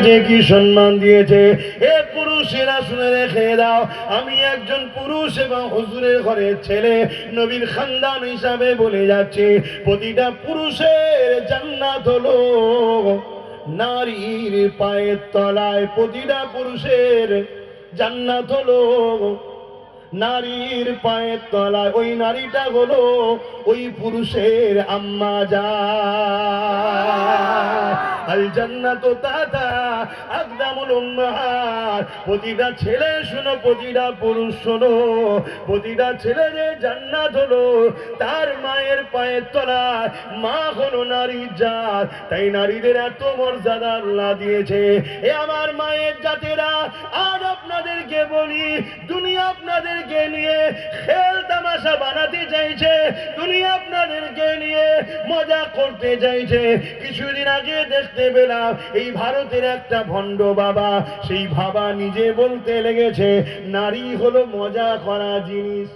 যে কি সম্মান দিয়েছে। এ পুরুষেরা শুনে রেখে দাও, আমি একজন পুরুষ এবং হুজুরের ঘরের ছেলে, নবীর খানদান হিসাবে বলে যাচ্ছে, প্রতিটা পুরুষের জান্নাত হলো নারীর পায়ের তলায়। প্রতিটা পুরুষের জান্নাত হলো নারীর পায়ের তলায়। ওই নারীটা হলো ওই পুরুষের আম্মা জান। আল জান্নাতু তাতা আকদামুল উম্মাহাত। প্রতিটা ছেলে শোনো, প্রতিটা পুরুষ শোনো, প্রতিটা ছেলেদের জান্নাত হলো তার মায়ের পায়ের তলায়। মা হলো নারীর জাত, তাই নারীদের এত মর্যাদা আল্লাহ দিয়েছে। এ আমার মায়ের জাতেরা, আজ আপনাদেরকে বলি, দুনিয়া আপনাদেরকে নিয়ে খেল তামাশা বানাতে চাইছে, দুনিয়া আপনাদেরকে নিয়ে মজা করতে চাইছে। কিছুদিন আগে দেখতে পেলাম এই ভারতের একটা ভণ্ড বাবা, সেই বাবা নিজে বলতে লেগেছে নারী হলো মজা করা জিনিস।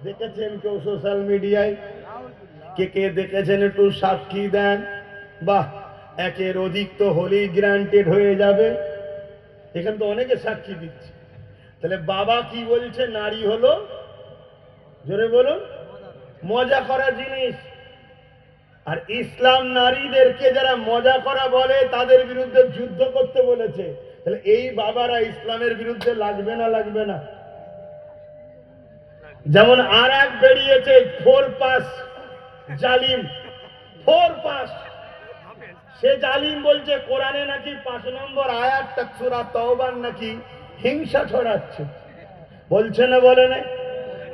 দেখেছেন কেউ সোশ্যাল মিডিয়ায়? কে কে দেখেছেন একটু সাক্ষী দেন। বাহ, একের অধিক তো হলেই গ্রান্টেড হয়ে যাবে। এখানে তো অনেকে সাক্ষী দিচ্ছে। তাহলে বাবা কি বলছে? নারী হলো, জোরে বলুন, মজা করা জিনিস। আর ইসলাম নারীদেরকে যারা মজা করা বলে তাদের বিরুদ্ধে যুদ্ধ করতে বলেছে। তাহলে এই বাবারা ইসলামের বিরুদ্ধে লাগবে না? লাগবে না? যেমন আর এক বেরিয়েছে 4 পাস জালিম, 4 পাস। সে জালিম বলছে কোরআনে নাকি 5 নম্বর আয়াতটা সূরা তাওবার নাকি হিংসা ছড়াচ্ছে। বলছে না? বলে না?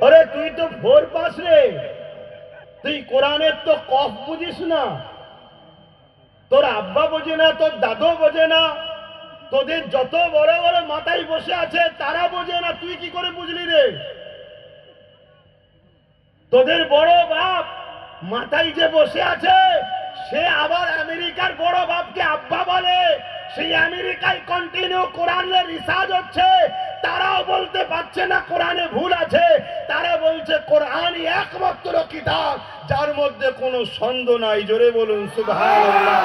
আরে তুই তো 4 পাস রে, তুই কোরআনের তো কফ বুঝিস না, তোর আব্বা বোঝে না, তোর দাদু বোঝে না, তোদের যত বড় বড় মাথায় বসে আছে তারা বোঝে না, তুই কি করে বুঝলি রে? তোদের বড় বাপ মাথায় যে বসে আছে সে আবার আমেরিকার বড় বাপকে আব্বা বলে। সেই আমেরিকায় কন্টিনিউ কোরআনের রিসার্চ হচ্ছে, তারাও বলতে পারছে না কোরআনে ভুল আছে। তারা বলছে কোরআনই একমাত্র কিতাব যার মধ্যে কোনো সন্দেহ নাই। জোরে বলুন সুবহানাল্লাহ।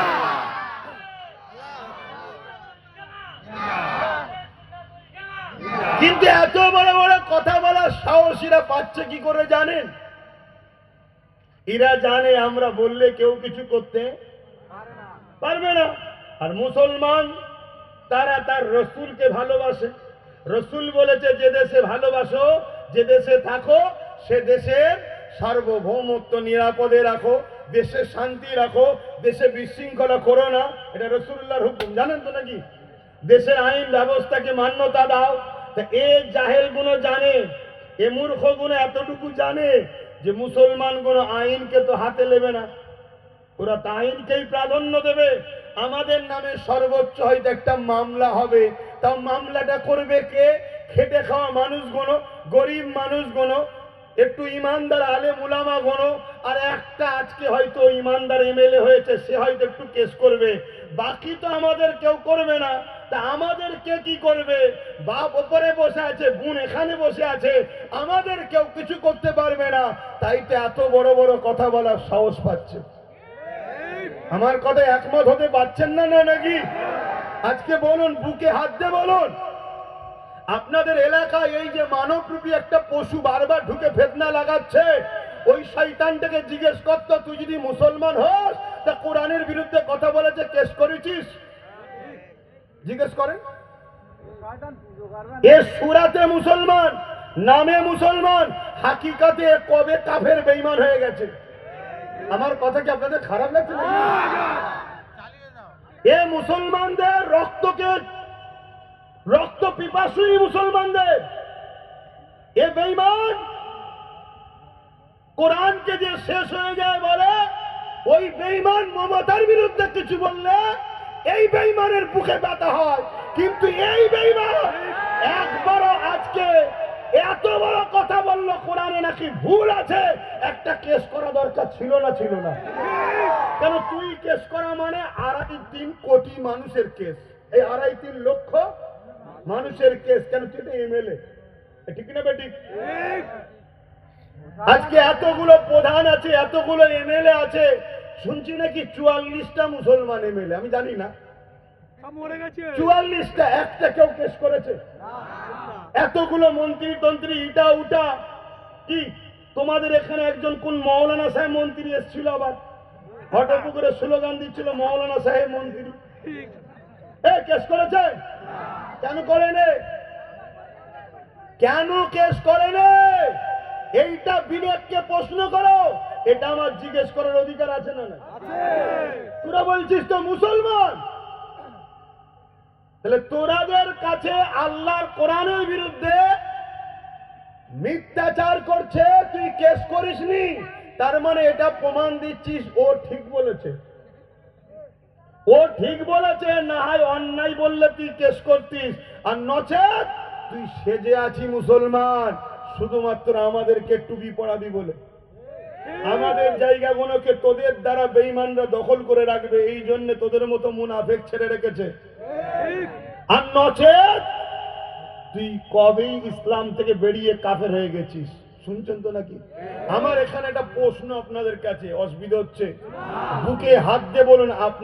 কিন্তু এত বড় বড় কথা বলার সাহসীরা পাচ্ছে কি করে জানেন? এরা জানে আমরা বললে কেউ কিছু করতে পারবে না। আর মুসলমান তারা তার রসুলকে ভালোবাসে। রসুল বলেছে যে দেশে ভালোবাসো, যে দেশে থাকো, সে দেশের সার্বভৌমত্ব নিরাপদে রাখো, দেশে শান্তি রাখো, দেশে বিশৃঙ্খলা করো না। এটা রসুল্লাহর হুকুম, জানেন তো নাকি? দেশের আইন ব্যবস্থাকে মান্যতা দাও। তা এ জাহেল গুলো জানে, এ মূর্খ গুলো এতটুকু জানে যে মুসলমান গুলো আইনকে তো হাতে নেবে না, ওরা তো আইনকেই প্রাধান্য দেবে। আমাদের নামে সর্বোচ্চ হয়তো একটা মামলা হবে, তাও মামলাটা করবে কে? খেটে খাওয়া মানুষগুলো, গরিব মানুষগুলো, একটু ইমানদার আলেম উলামা গুলো। আর একটা আজকে হয়তো ইমানদার এমএলএ হয়েছে, সে হয়তো একটু কেস করবে, বাকি তো আমাদের কেউ করবে না। তা আমাদের কে কি করবে? বাপ ওপরে বসে আছে, বোন এখানে বসে আছে, আমাদের কেউ কিছু করতে পারবে না। তাই তো এত বড় বড় কথা বলার সাহস পাচ্ছে। আমার কথা একমত হতে পারছেন না নাকি? আজকে বলুন, বুকে হাত দিয়ে বলুন, আপনাদের এলাকায় এই যে মানবরূপী একটা পশু বারবার ঢুকে ফেতনা লাগাচ্ছে, ওই শয়তানটাকে জিজ্ঞেস করতো, তুই যদি মুসলমান হস তা কোরআনের বিরুদ্ধে কথা বলেছে, কেস করেছিস? জিজ্ঞেস করেন। এ সুরাতে মুসলমান, নামে মুসলমান, হাকিকাতে কবে কাফের বেঈমান হয়ে গেছে। আমার কথা কি আপনাদের খারাপ লাগছে? এ মুসলমানদের রক্তকে, রক্ত পিপাসুই মুসলমানদের। এ বেঈমান কোরআনকে যে শেষ হয়ে যায় বলে, ওই বেঈমান মমতার বিরুদ্ধে কিছু বললে এই বেঈমানের বুকে ব্যথা হয়। কিন্তু এই বেঈমান একবারও আজকে এত বড় কথা বলল কোরআনে নাকি ভুল আছে, একটা কেস করা দরকার ছিল না? ছিল না? কেন? তুই কেস করা মানে 2.5-3 কোটি মানুষের কেস, এই 2.5-3 লক্ষ মানুষের কেস। কেন? তুই তো এমএলএ, ঠিক না বেটি? আজকে এতগুলো প্রধান আছে, এতগুলো এমএলএ আছে, শুনছি নাকি 44টা মুসলমান এমএলএ। আমি জানি না, 44টা, একটা কেউ কেস করেছে? এতগুলো মন্ত্রী তন্ত্রী ইটা উটা, কি তোমাদের এখানে একজন কোন মৌলানা সাহেব মন্ত্রী এসেছিল, আবার হটপুকুরে স্লোগান দিচ্ছিল মৌলানা সাহেব মন্ত্রী, কেস করেছে? কেন করেনি? কেন কেস করেনি? এইটা বিবেককে প্রশ্ন করো, এটা আমার জিজ্ঞেস করার অধিকার আছে না? তোরা বলছিস তো মুসলমান, তাহলে তোরাদের কাছে আল্লাহর কোরআনের বিরুদ্ধে মিথ্যাচার করছে, তুই কেস করিসনি, তার মানে এটা প্রমাণ দিচ্ছিস ও ঠিক বলেছে। ও ঠিক বলেছে, না হয় অন্যায় বললে তুই কেস করতিস, আর নচেত তুই সেজে আছি মুসলমান শুধুমাত্র আমাদেরকে টুপি পড়াবি বলে। আমাদের জায়গাগুলোকে তোদের দ্বারা বেঈমানরা দখল করে রাখবে, এই জন্য তোদের মতো মুনাফিক ছেড়ে রেখেছে। আর নচেত তুই কবেই ইসলাম থেকে বেরিয়ে কাফের হয়ে গেছিস। শুনছেন তো নাকি? আমার এখানে একটা প্রশ্ন আপনাদের কাছে, অসুবিধা হচ্ছে বুকে হাত দিয়ে বলুন, আপনি